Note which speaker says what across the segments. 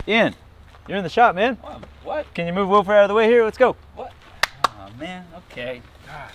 Speaker 1: Ian, you're in the shop, man.
Speaker 2: What?
Speaker 1: Can you move Wilford out of the way here? Let's go.
Speaker 2: What? Oh, man. Okay. God.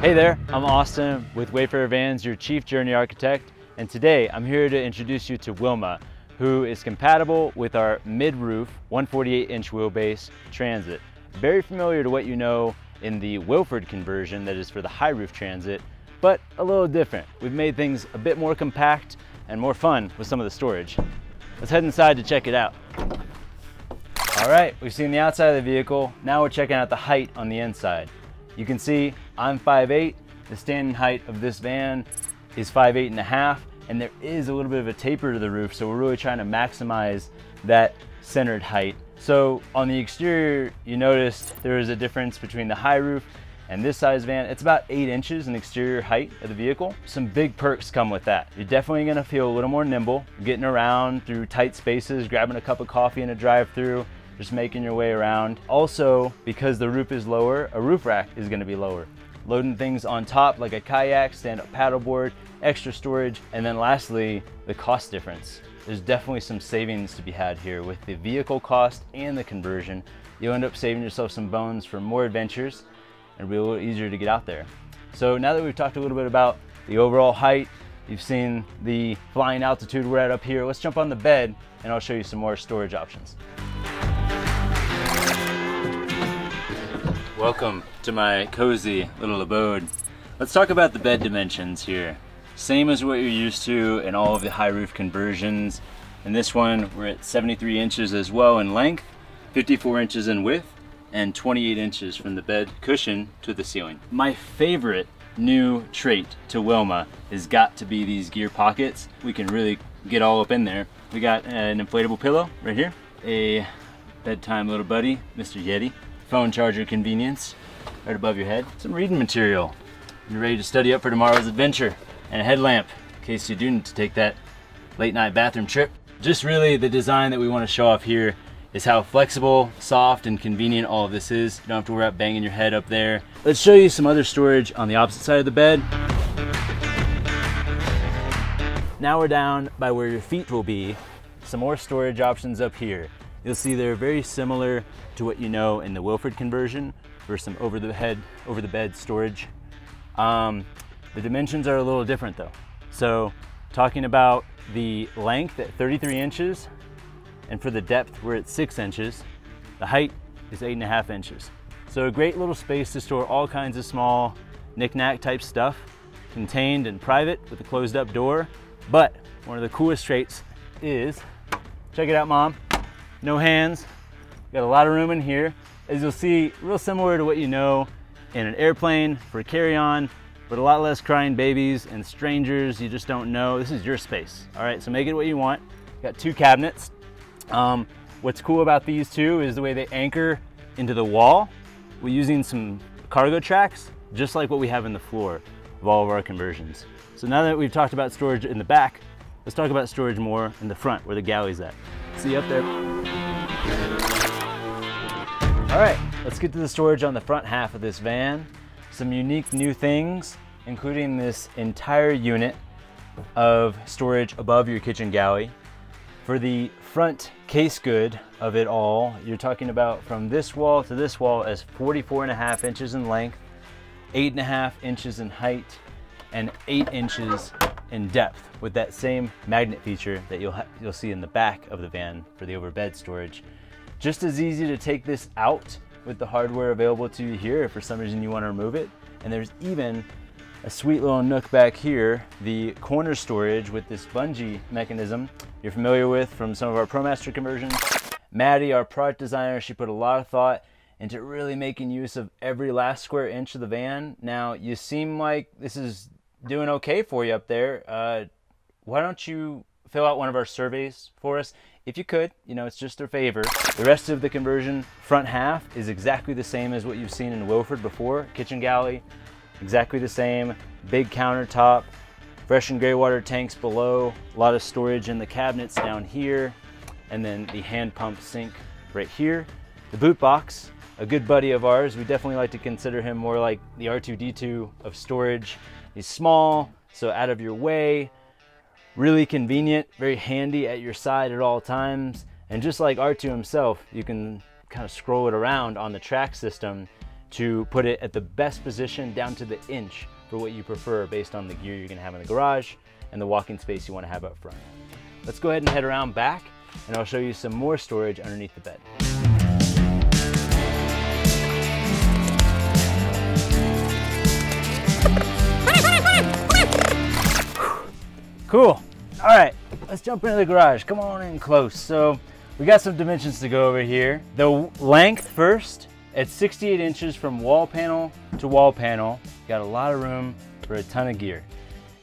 Speaker 1: Hey there, I'm Austin with Wayfarer Vans, your chief journey architect, and today I'm here to introduce you to Wilma, who is compatible with our mid-roof 148-inch wheelbase Transit. Very familiar to what you know in the Wilford conversion that is for the high roof Transit, but a little different. We've made things a bit more compact and more fun with some of the storage. Let's head inside to check it out. All right, we've seen the outside of the vehicle. Now we're checking out the height on the inside. You can see I'm 5'8". The standing height of this van is 5'8.5", and there is a little bit of a taper to the roof, so we're really trying to maximize that centered height. So on the exterior, you noticed there is a difference between the high roof and this size van. It's about 8 inches in exterior height of the vehicle. Some big perks come with that. You're definitely gonna feel a little more nimble, getting around through tight spaces, grabbing a cup of coffee in a drive-through, just making your way around. Also, because the roof is lower, a roof rack is gonna be lower. Loading things on top like a kayak, stand-up paddleboard, extra storage, and then lastly, the cost difference. There's definitely some savings to be had here with the vehicle cost and the conversion. You'll end up saving yourself some bones for more adventures and it'll be a little easier to get out there. So now that we've talked a little bit about the overall height, you've seen the flying altitude we're at up here, let's jump on the bed and I'll show you some more storage options. Welcome to my cozy little abode. Let's talk about the bed dimensions here. Same as what you're used to in all of the high roof conversions. In this one, we're at 73 inches as well in length, 54 inches in width, and 28 inches from the bed cushion to the ceiling. My favorite new trait to Wilma has got to be these gear pockets. We can really get all up in there. We got an inflatable pillow right here, a bedtime little buddy, Mr. Yeti, phone charger convenience right above your head, some reading material. You're ready to study up for tomorrow's adventure, and a headlamp in case you do need to take that late night bathroom trip. Just really the design that we want to show off here is how flexible, soft, and convenient all of this is. You don't have to worry about banging your head up there. Let's show you some other storage on the opposite side of the bed. Now we're down by where your feet will be. Some more storage options up here. You'll see they're very similar to what you know in the Wilford conversion for some over the bed storage. The dimensions are a little different though. So talking about the length at 33 inches, and for the depth we're at 6 inches. The height is 8.5 inches. So a great little space to store all kinds of small knick-knack type stuff, contained and private with a closed up door. But one of the coolest traits is, check it out mom, no hands, got a lot of room in here. As you'll see, real similar to what you know in an airplane for carry-on, but a lot less crying babies and strangers you just don't know. This is your space, all right? So make it what you want. Got 2 cabinets. What's cool about these two is the way they anchor into the wall. We're using some cargo tracks, just like what we have in the floor of all of our conversions. So now that we've talked about storage in the back, let's talk about storage more in the front where the galley's at. See up there? All right, let's get to the storage on the front half of this van. Some unique new things, including this entire unit of storage above your kitchen galley. For the front case good of it all, you're talking about from this wall to this wall as 44.5 inches in length, 8.5 inches in height, and 8 inches in depth with that same magnet feature that you'll see in the back of the van for the overbed storage. Just as easy to take this out with the hardware available to you here if for some reason you want to remove it. And there's even a sweet little nook back here, the corner storage with this bungee mechanism you're familiar with from some of our ProMaster conversions. Maddie, our product designer, she put a lot of thought into really making use of every last square inch of the van. Now, you seem like this is doing okay for you up there. Why don't you fill out one of our surveys for us? if you could, you know, it's just a favor. The rest of the conversion front half is exactly the same as what you've seen in Wilford before. Kitchen galley, exactly the same. Big countertop, fresh and gray water tanks below, a lot of storage in the cabinets down here, and then the hand pump sink right here. The boot box, a good buddy of ours. We definitely like to consider him more like the R2-D2 of storage. He's small, so out of your way, really convenient, very handy at your side at all times. And just like R2 himself, you can kind of scroll it around on the track system to put it at the best position down to the inch for what you prefer based on the gear you're gonna have in the garage and the walking space you wanna have up front. Let's go ahead and head around back and I'll show you some more storage underneath the bed. Cool. All right, let's jump into the garage. Come on in close. So we got some dimensions to go over here. The length first, at 68 inches from wall panel to wall panel. Got a lot of room for a ton of gear.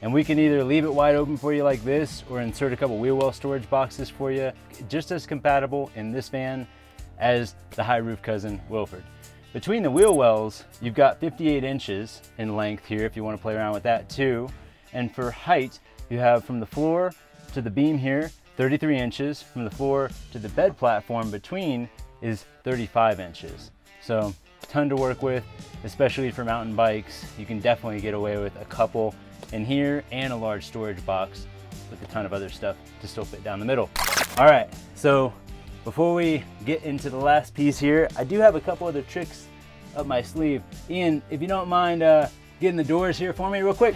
Speaker 1: And we can either leave it wide open for you like this or insert a couple wheel well storage boxes for you. Just as compatible in this van as the high roof cousin Wilford. Between the wheel wells, you've got 58 inches in length here if you want to play around with that too. And for height, you have from the floor to the beam here, 33 inches. From the floor to the bed platform between is 35 inches. So ton to work with, especially for mountain bikes. You can definitely get away with a couple in here and a large storage box with a ton of other stuff to still fit down the middle. All right, so before we get into the last piece here, I do have a couple other tricks up my sleeve. Ian, if you don't mind getting the doors here for me real quick.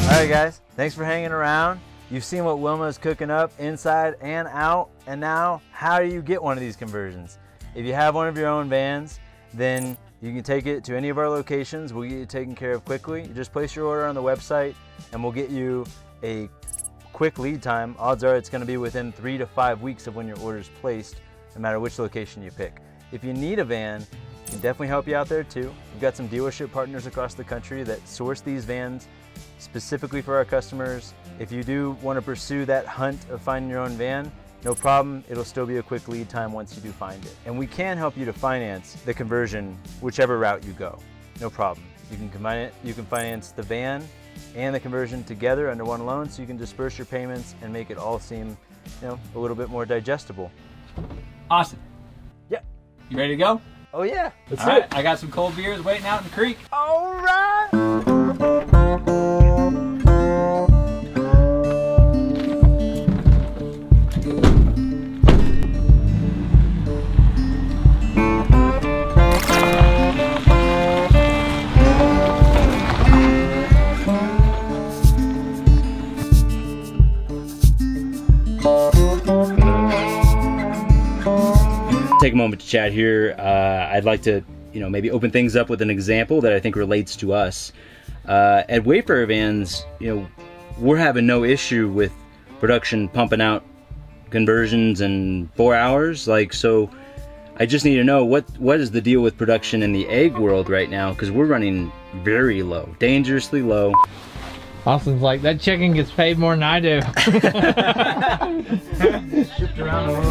Speaker 1: All right guys, thanks for hanging around. You've seen what Wilma is cooking up inside and out, and now how do you get one of these conversions? If you have one of your own vans, then you can take it to any of our locations. We'll get you taken care of quickly. You just place your order on the website and we'll get you a quick lead time. Odds are it's gonna be within 3 to 5 weeks of when your order is placed, no matter which location you pick. If you need a van, we can definitely help you out there too. We've got some dealership partners across the country that source these vans specifically for our customers. If you do want to pursue that hunt of finding your own van, no problem, it'll still be a quick lead time once you do find it. And we can help you to finance the conversion whichever route you go, no problem. You can combine it, you can finance the van and the conversion together under one loan, so you can disperse your payments and make it all seem, you know, a little bit more digestible.
Speaker 2: Awesome.
Speaker 1: Yeah.
Speaker 2: You ready to go?
Speaker 1: Oh yeah, let's
Speaker 2: do it. I got some cold beers waiting out in the creek.
Speaker 1: All right. Take a moment to chat here. I'd like to, maybe open things up with an example that I think relates to us. At Wayfarer Vans, we're having no issue with production pumping out conversions in 4 hours. So I just need to know what is the deal with production in the egg world right now, because we're running very low, dangerously low.
Speaker 3: Austin's like, that chicken gets paid more than I do.
Speaker 1: Shipped around the world.